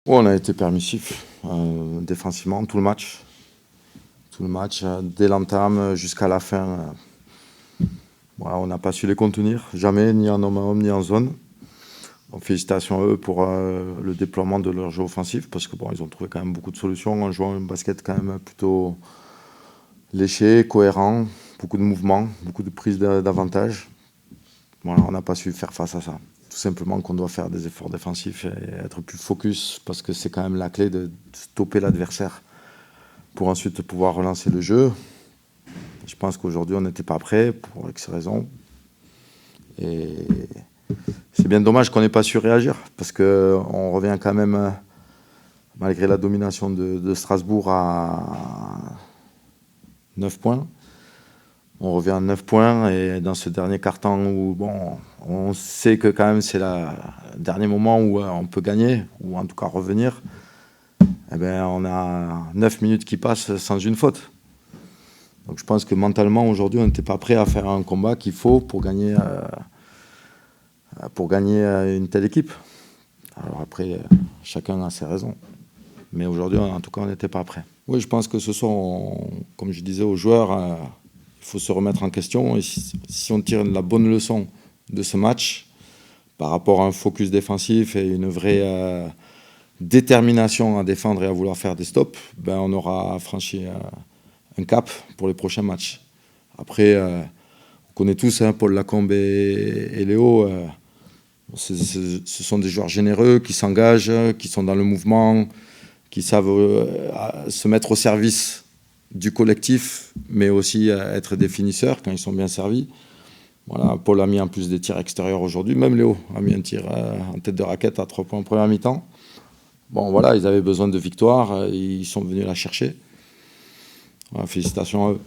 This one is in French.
On a été permissif défensivement tout le match. Tout le match, dès l'entame jusqu'à la fin. Voilà, on n'a pas su les contenir, jamais, ni en homme à homme, ni en zone. Donc, félicitations à eux pour le déploiement de leur jeu offensif, parce que bon, ils ont trouvé quand même beaucoup de solutions en jouant un basket quand même plutôt léché, cohérent, beaucoup de mouvements, beaucoup de prises d'avantage. Voilà, on n'a pas su faire face à ça. Tout simplement qu'on doit faire des efforts défensifs et être plus focus, parce que c'est quand même la clé de stopper l'adversaire pour ensuite pouvoir relancer le jeu. Je pense qu'aujourd'hui, on n'était pas prêt pour X raisons. Et c'est bien dommage qu'on n'ait pas su réagir, parce qu'on revient quand même, malgré la domination de Strasbourg, à 9 points. On revient à 9 points, et dans ce dernier quart-temps où bon, on sait que quand même c'est le dernier moment où on peut gagner, ou en tout cas revenir, eh ben, on a 9 minutes qui passent sans une faute. Donc je pense que mentalement, aujourd'hui, on n'était pas prêt à faire un combat qu'il faut pour gagner une telle équipe. Alors après, chacun a ses raisons. Mais aujourd'hui, en tout cas, on n'était pas prêt. Oui, je pense que ce soir, comme je disais aux joueurs, il faut se remettre en question. Et si on tire la bonne leçon de ce match, par rapport à un focus défensif et une vraie détermination à défendre et à vouloir faire des stops, ben on aura franchi un cap pour les prochains matchs. Après, on connaît tous Paul Lacombe et Léo. Ce sont des joueurs généreux qui s'engagent, qui sont dans le mouvement, qui savent se mettre au service du collectif, mais aussi être des finisseurs quand ils sont bien servis. Voilà, Paul a mis en plus des tirs extérieurs aujourd'hui. Même Léo a mis un tir en tête de raquette à 3 points en première mi-temps. Bon, voilà, ils avaient besoin de victoire. Ils sont venus la chercher. Voilà, félicitations à eux.